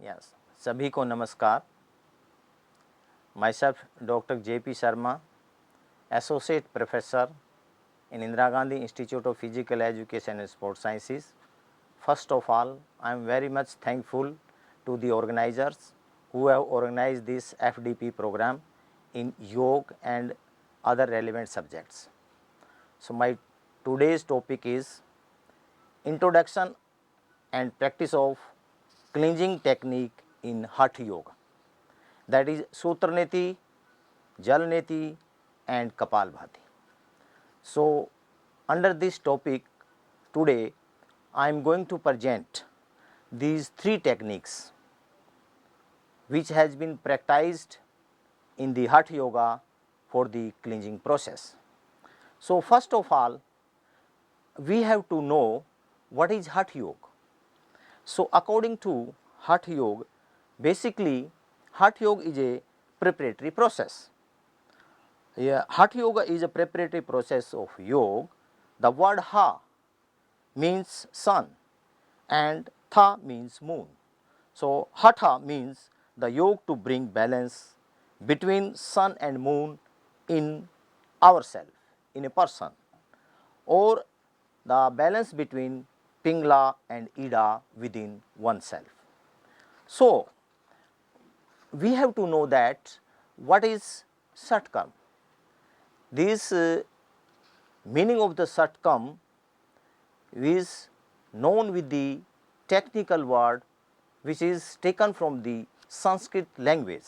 Yes, सभी को नमस्कार। My self doctor JP Sharma, associate professor in Indira Gandhi Institute of Physical Education and Sports Sciences. First of all, I am very much thankful to the organizers who have organized this FDP program in yoga and other relevant subjects. So, my today's topic is introduction and practice of cleansing technique in Hatha Yoga, that is Sutraneti, Jalneti and Kapalbhati. So, under this topic today I am going to present these three techniques which has been practiced in the Hatha Yoga for the cleansing process. So, first of all we have to know what is Hatha Yoga. So, according to Hatha Yoga, basically Hatha Yoga is a preparatory process. Hatha Yoga is a preparatory process of yoga. The word Ha means sun and Tha means moon. So, Hatha means the yoga to bring balance between sun and moon in ourself, in a person, or the balance between Pingla and Ida within oneself. So, we have to know that what is Satkam. This meaning of the Satkam is known with the technical word which is taken from the Sanskrit language.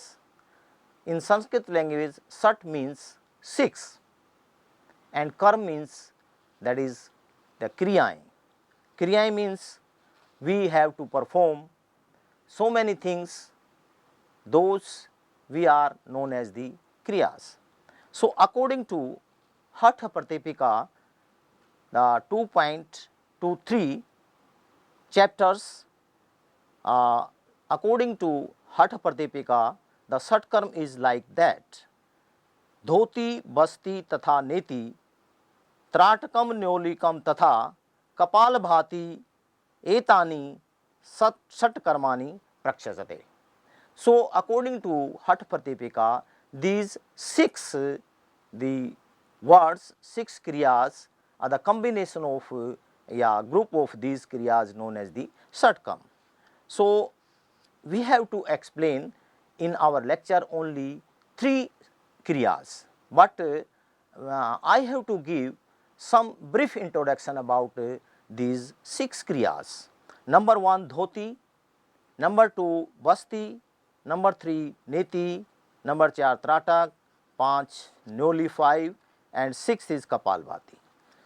In Sanskrit language, Sat means 6 and Karm means, that is the Kriyai. Kriyai means we have to perform so many things, those we are known as the Kriyas. So, according to Hatha Pratipika, the 2.23 chapters, according to Hatha Pratipika, the Satkarm is like that: Dhoti, Basti, Tatha Neti, Tratakam, Nyolikam, Tatha, Kapal Bhati, Etani, Satkarmani, Prakshasate. So, according to Hatha Pratipika, these 6 the words, 6 kriyas are the combination of group of these kriyas known as the Satkam. So, we have to explain in our lecture only 3 kriyas, but I have to give some brief introduction about these 6 kriyas. Number 1 Dhoti, number 2 Basti, number 3 Neti, number 4 Tratak, 5 Nyoli, 5 and 6 is Kapalbhati.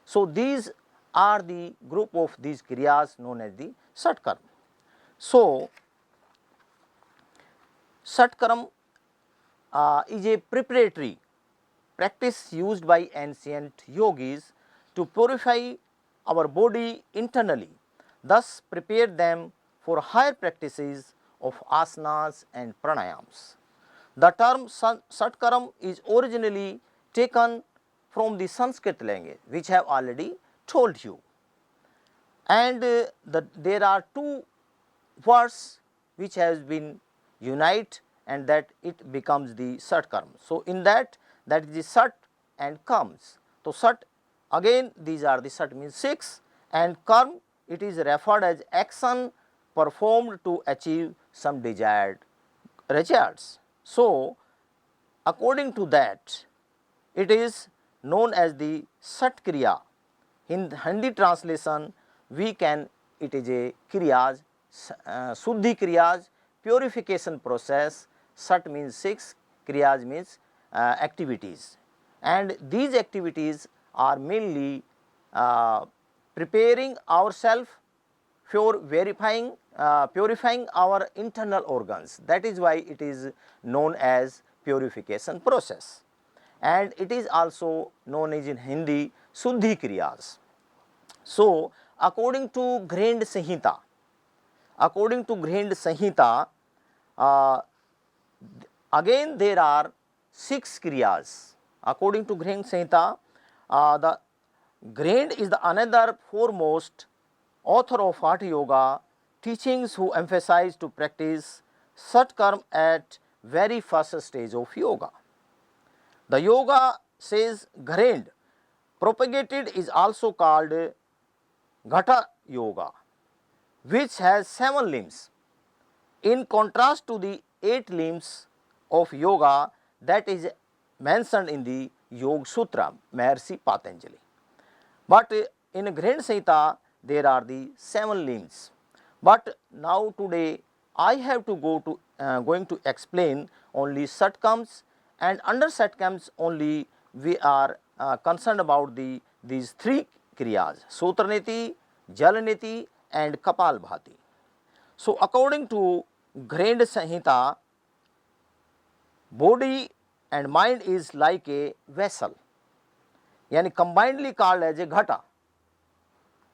So, these are the group of these kriyas known as the Satkarm. So, Satkarm is a preparatory practice used by ancient yogis to purify our body internally, thus prepare them for higher practices of asanas and pranayams. The term Satkaram is originally taken from the Sanskrit language, which I have already told you, and there are 2 words which has been unite and that it becomes the Satkarm. So, in that is the Sat and Kams. So, Sat again these are the Sat means 6 and Karm it is referred as action performed to achieve some desired results. So, according to that it is known as the Sat Kriya. In Hindi translation we can, it is a Kriyas, Suddhi Kriyas, purification process. Sat means 6, Kriyas means activities, and these activities are mainly preparing ourselves for purifying our internal organs. That is why it is known as purification process, and it is also known as in Hindi Suddhi Kriyas. So, according to Grand Sanhita, again there are 6 kriyas. According to Grand Sanhita, the Grand is the another foremost author of Hatha Yoga teachings who emphasize to practice Satkarma at very first stage of yoga. The yoga says Gharend propagated is also called Gata Yoga, which has 7 limbs, in contrast to the 8 limbs of yoga that is mentioned in the Yoga Sutra, Maharshi Patanjali. But in Gharend Samhita there are the 7 limbs. But now today I have to going to explain only Satkams, and under Satkams only we are concerned about these 3 kriyas, Sutraniti, Jalaniti and Kapalbhati. So according to Gharend Samhita, body and mind is like a vessel, यानी combinedly called as a घटा.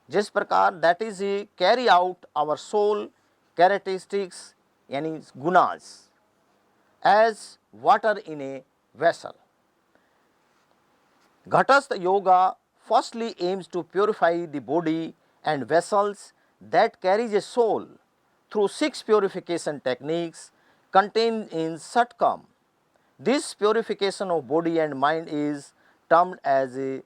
जिस प्रकार that is a carry out our soul characteristics यानी gunas as water in a vessel. Ghatastha yoga firstly aims to purify the body and vessels that carries a soul through 6 purification techniques contained in Satkam. This purification of body and mind is termed as a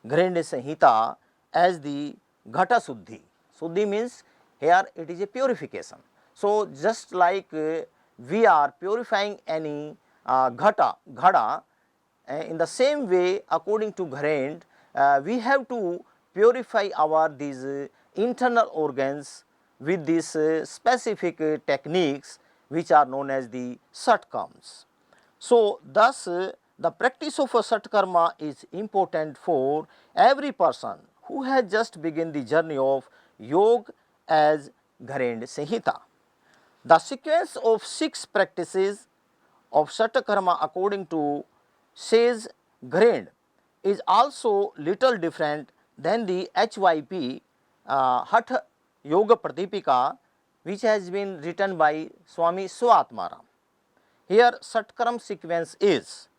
Gharend Samhita as the Ghata Suddhi. Suddhi means here it is a purification. So just like we are purifying any ghada, in the same way according to Gharend we have to purify our these internal organs with these specific techniques which are known as the Satkams. So thus the practice of a Satkarma is important for every person who has just begun the journey of yoga as Gharend Samhita. The sequence of 6 practices of Satkarma according to says Gharend is also little different than the HYP Hatha Yoga Pradipika, which has been written by Swami Svatmaram. Here Satkarma sequence is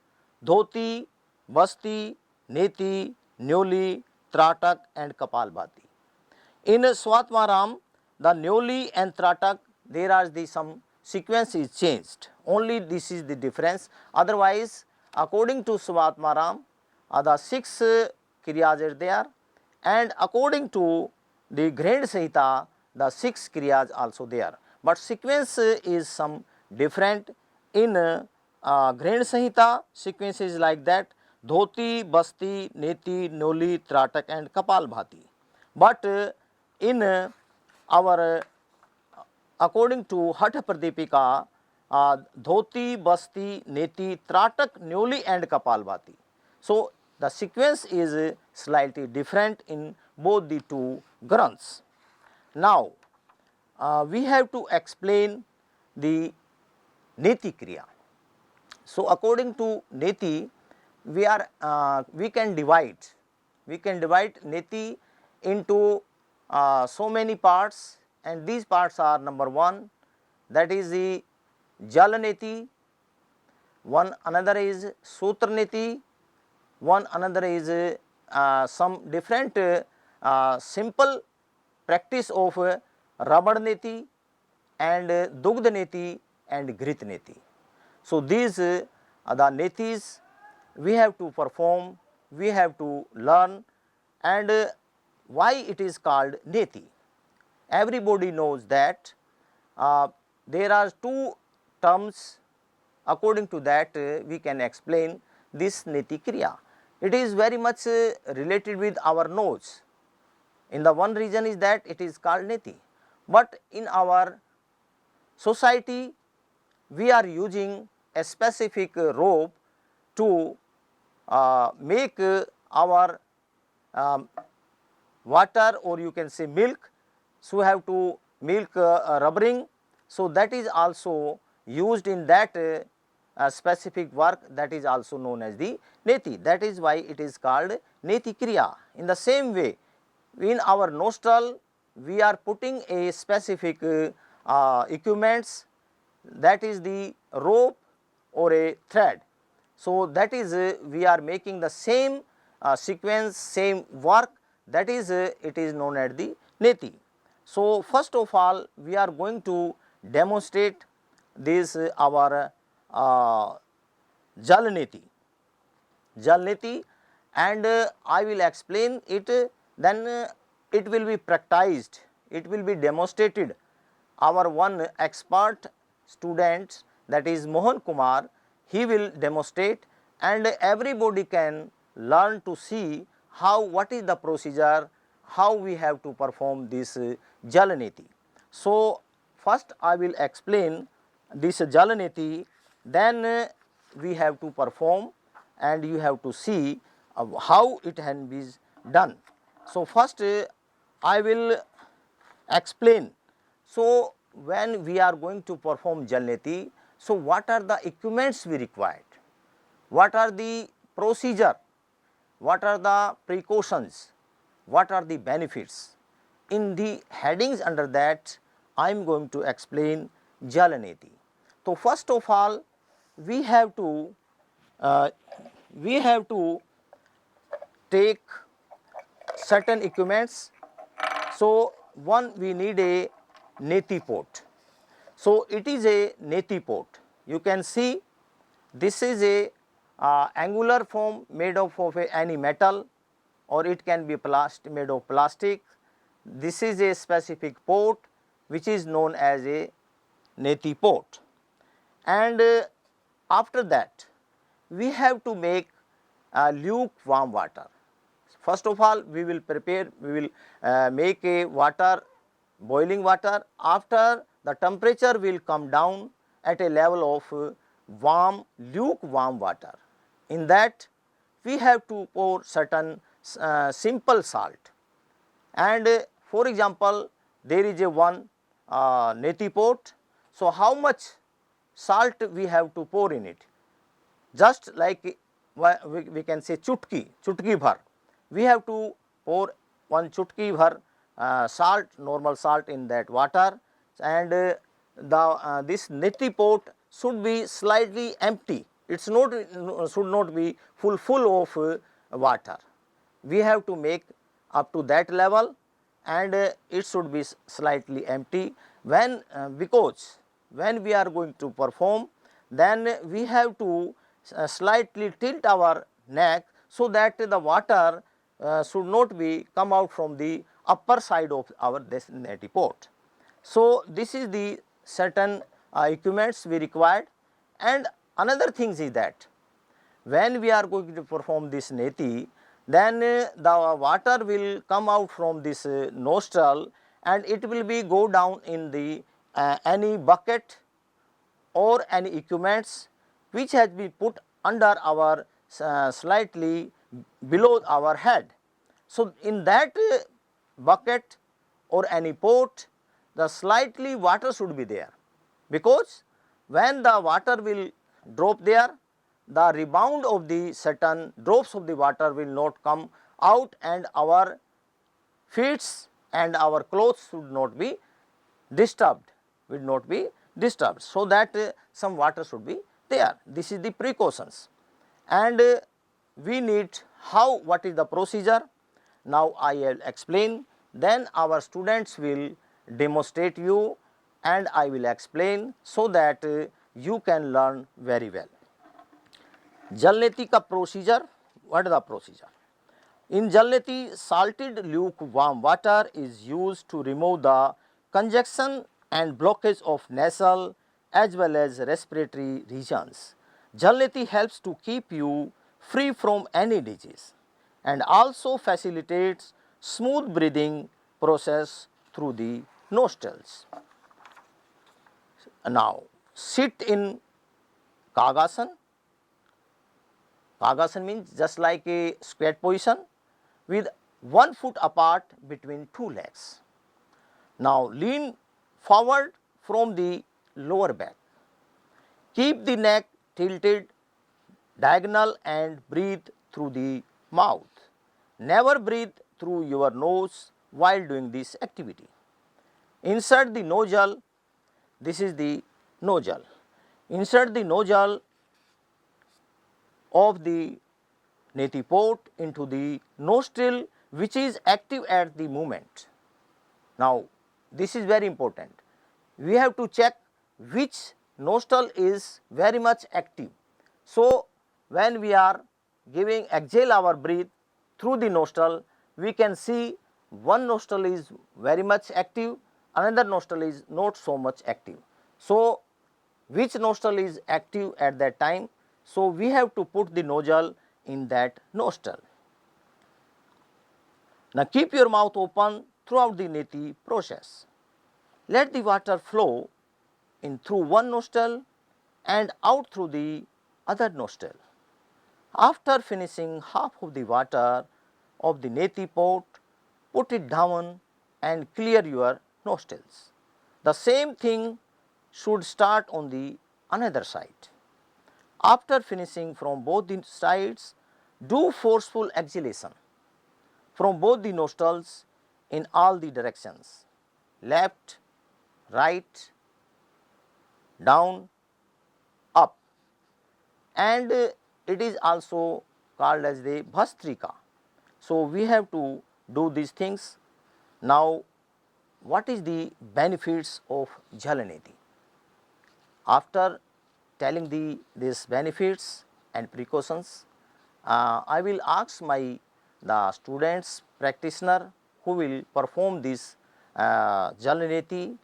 Dhoti, Basti, Neti, Nyoli, Tratak and Kapalbhati. In Svatmaram, the Nyoli and Tratak, there are some sequence is changed. Only this is the difference. Otherwise, according to Svatmaram, the 6 kriyas are there, and according to the Gharend Samhita, the 6 kriyas also there. But sequence is some different. In Gharend Samhita, sequence is like that: Dhoti, Basti, Neti, Noli, Tratak and Kapalbhati. But in our according to Hatha Pradipika, Dhoti, Basti, Neti, Tratak, Nyoli and Kapalbhati. So the sequence is slightly different in both the 2 granths. Now we have to explain the Neti Kriya. So according to Neti, we can divide Neti into so many parts, and these parts are: number 1, that is the Jalaneti, one another is Sutraneti, one another is some different simple practice of Rabarneti and Dugdhaneti and Gritneti. So these the netis we have to perform, we have to learn. And why it is called neti? Everybody knows that there are 2 terms. According to that we can explain this neti kriya. It is very much related with our nose. In the one reason is that it is called neti, but in our society we are using a specific rope to make our water, or you can say milk. So have to milk rubbering. So that is also used in that specific work, that is also known as the neti. That is why it is called neti kriya. In the same way, in our nostril we are putting a specific equipments, that is the rope or a thread. So that is we are making the same sequence, same work, that is it is known as the neti. So, first of all we are going to demonstrate this our Jal Niti, and I will explain it, then it will be practiced, it will be demonstrated. Our one expert student, that is Mohan Kumar, he will demonstrate, and everybody can learn to see how, what is the procedure, how we have to perform this Jal Niti. So, first I will explain this Jal Niti, then we have to perform and you have to see how it can be done. So, first I will explain. So, when we are going to perform Jal Niti, so what are the equipments we required, what are the procedure, what are the precautions, what are the benefits. In the headings under that I am going to explain Jal Niti. So, first of all we have to uh, take certain equipments. So, one, we need a neti pot. So, it is a neti pot. You can see this is a angular form made of any metal, or it can be made of plastic. This is a specific pot which is known as a neti pot. And after that we have to make lukewarm water. First of all we will make a water, boiling water. After, the temperature will come down at a level of warm, lukewarm water. In that we have to pour certain simple salt, and for example there is a one neti pot. So, how much salt we have to pour in it? Just like we can say chutki bhar, we have to pour one chutki bhar salt, normal salt in that water, and this neti pot should be slightly empty. It's not should not be full of water. We have to make up to that level, and it should be slightly empty. When because when we are going to perform, then we have to slightly tilt our neck, so that the water should not be come out from the upper side of our this neti pot. So, this is the certain equipments we required. And another thing is that when we are going to perform this neti, then the water will come out from this nostril, and it will be go down in the any bucket or any equipments which has been put under our slightly below our head. So, in that bucket or any pot, the slightly water should be there, because when the water will drop there, the rebound of the certain drops of the water will not come out, and our feet and our clothes should not be disturbed, will not be disturbed. So, that some water should be there. This is the precautions, and we need how, what is the procedure. Now, I will explain, then our students will demonstrate you, and I will explain, so that you can learn very well. Jal Neti ka procedure, what is the procedure? In Jal Neti, salted lukewarm water is used to remove the congestion and blockage of nasal as well as respiratory regions. Jal Neti helps to keep you free from any disease, and also facilitates smooth breathing process through the nostrils. Now, sit in Kagasan. Kagasan means just like a squat position with one foot apart between two legs. Now, lean forward from the lower back. Keep the neck tilted diagonal and breathe through the mouth. Never breathe through your nose while doing this activity. Insert the nozzle, this is the nozzle. Insert the nozzle of the neti pot into the nostril, which is active at the moment. Now, this is very important. We have to check which nostril is very much active. So, when we are giving exhale our breath through the nostril, we can see one nostril is very much active, another nostril is not so much active. So, which nostril is active at that time? So, we have to put the nozzle in that nostril. Now, keep your mouth open throughout the neti process. Let the water flow in through one nostril and out through the other nostril. After finishing half of the water of the neti pot, put it down and clear your nostrils. The same thing should start on the another side. After finishing from both the sides, do forceful exhalation from both the nostrils in all the directions, left, right, down, up, and it is also called as the Bhastrika. So, we have to do these things. Now, what is the benefits of Jalaneti? After telling these benefits and precautions, I will ask the students practitioner who will perform this Jalaneti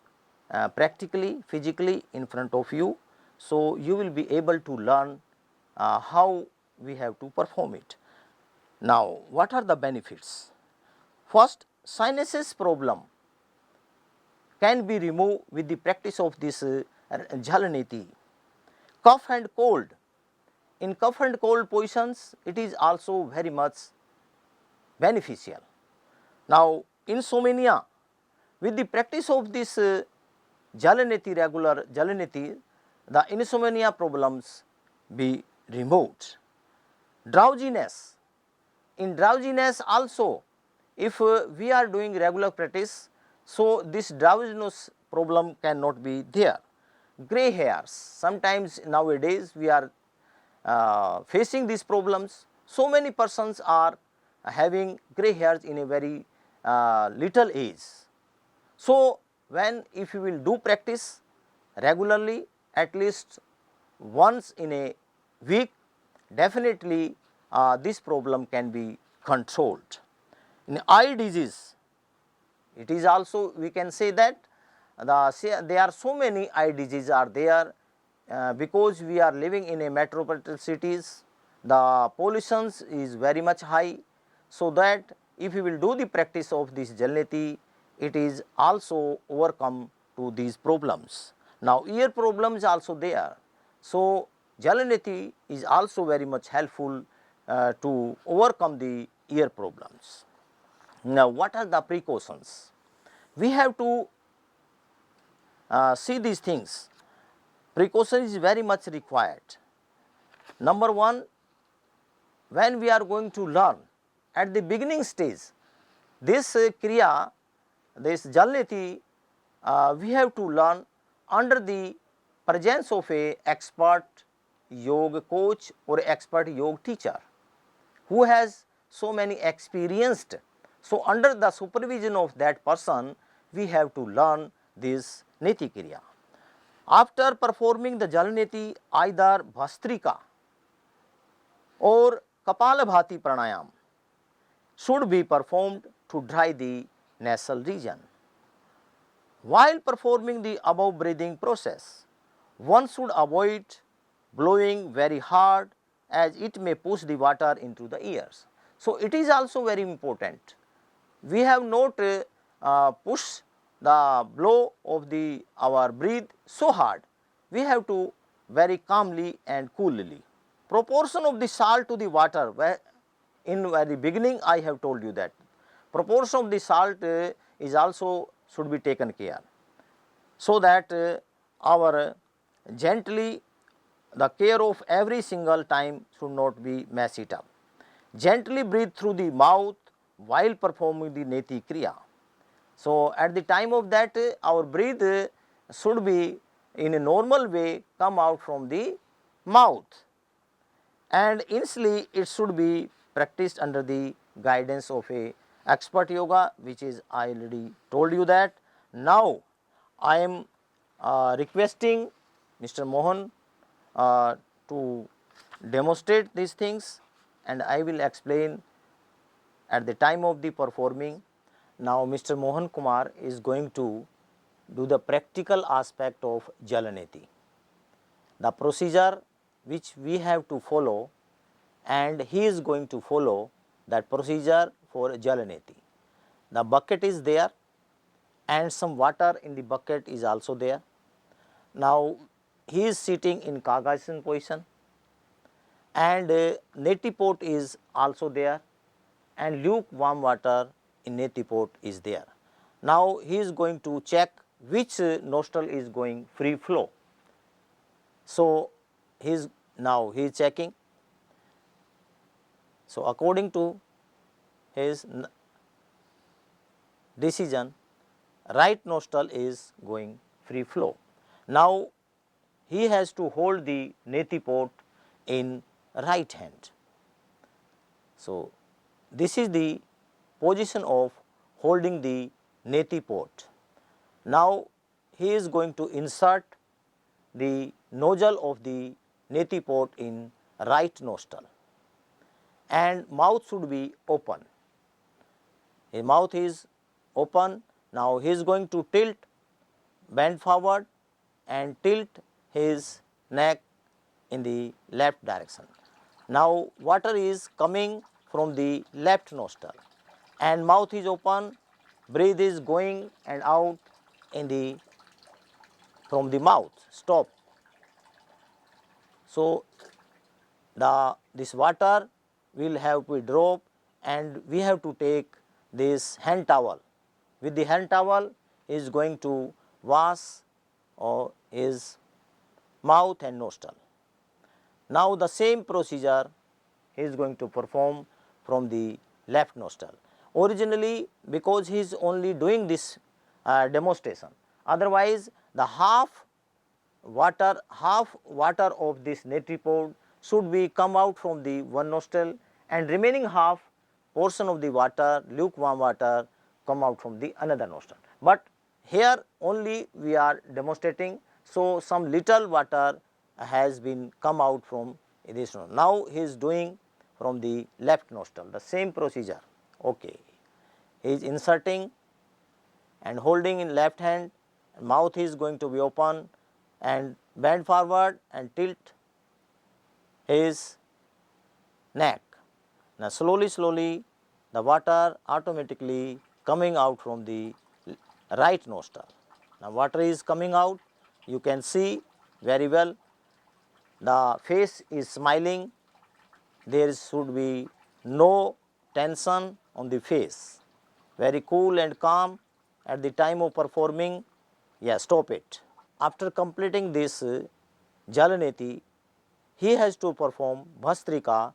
practically, physically in front of you. So, you will be able to learn how we have to perform it. Now, what are the benefits? First, sinuses problem can be removed with the practice of this Jalaneti. Cough and cold. In cough and cold positions, it is also very much beneficial. Now, insomnia, with the practice of this Jalaneti, regular Jalaneti, the insomnia problems be removed. Drowsiness. In drowsiness also, if we are doing regular practice, so this drowsiness problem cannot be there. Grey hairs, sometimes nowadays we are facing these problems. So many persons are having grey hairs in a very little age. So, when if you will do practice regularly at least once in a week, definitely this problem can be controlled. In eye disease, it is also we can say that there are so many eye diseases are there because we are living in a metropolitan cities, the pollution is very much high. So, that if you will do the practice of this Jalaneti, it is also overcome to these problems. Now, ear problems also there. So, Jalaneti is also very much helpful to overcome the ear problems. Now, what are the precautions? We have to see these things. Precaution is very much required. Number one, when we are going to learn at the beginning stage, this Kriya, this Jalaneti, we have to learn under the presence of a expert yoga coach or expert yoga teacher who has so many experienced. So, under the supervision of that person, we have to learn this Neti Kriya. After performing the Jalaneti, either Bhastrika or Kapalabhati pranayam should be performed to dry the nasal region. While performing the above breathing process, one should avoid blowing very hard as it may push the water into the ears. So, it is also very important. We have not pushed the blow of our breath so hard. We have to very calmly and coolly. Proportion of the salt to the water, in the beginning I have told you that proportion of the salt is also should be taken care, so that our gently the care of every single time should not be mess it up. Gently breathe through the mouth while performing the Neti Kriya. So, at the time of that our breath should be in a normal way come out from the mouth, and initially it should be practiced under the guidance of a expert yoga, which is I already told you that. Now I am requesting Mr. Mohan to demonstrate these things, and I will explain at the time of the performing. Now Mr. Mohan Kumar is going to do the practical aspect of Jalaneti, the procedure which we have to follow, and he is going to follow that procedure for Jalaneti. The bucket is there and some water in the bucket is also there. Now he is sitting in Kagasan position, and neti pot is also there, and lukewarm water in neti pot is there. Now he is going to check which nostril is going free flow. So he is checking. So according to his decision, right nostril is going free flow. Now he has to hold the neti pot in right hand. So this is the position of holding the neti pot. Now he is going to insert the nozzle of the neti pot in right nostril, and mouth should be open. His mouth is open. Now he is going to tilt, bend forward and tilt his neck in the left direction. Now water is coming from the left nostril and mouth is open, breath is going and out in the from the mouth. Stop. So this water will have to drop, and we have to take this hand towel. With the hand towel is going to wash his mouth and nostril. Now the same procedure he is going to perform from the left nostril. Originally, because he is only doing this demonstration, otherwise the half water of this neti pot should be come out from the one nostril, and remaining half portion of the water, lukewarm water, come out from the another nostril. But here only we are demonstrating, so some little water has been come out from this nostril. Now he is doing from the left nostril, the same procedure. Okay, he is inserting and holding in left hand, mouth is going to be open and bend forward and tilt his neck. Now slowly the water automatically coming out from the right nostril. Now water is coming out, you can see very well, the face is smiling, there should be no tension on the face, very cool and calm at the time of performing. Yeah, stop it. After completing this Jalaneti, he has to perform Bhastrika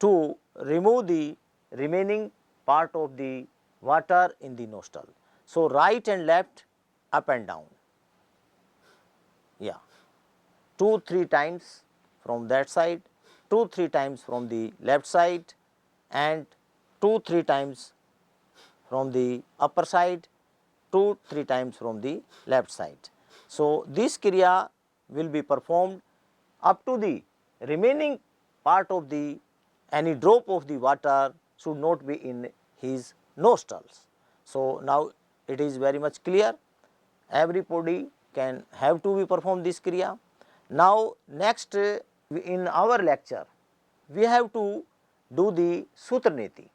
to remove the remaining part of the water in the nostril. So right and left, up and down. Yeah, 2-3 times from that side, 2-3 times from the left side, and 2-3 times from the upper side, 2-3 times from the left side. So this kriya will be performed up to the remaining part of the any drop of the water should not be in his nostrils. So now it is very much clear, everybody can have to be perform this kriya. Now next in our lecture we have to do the Sutra Neti.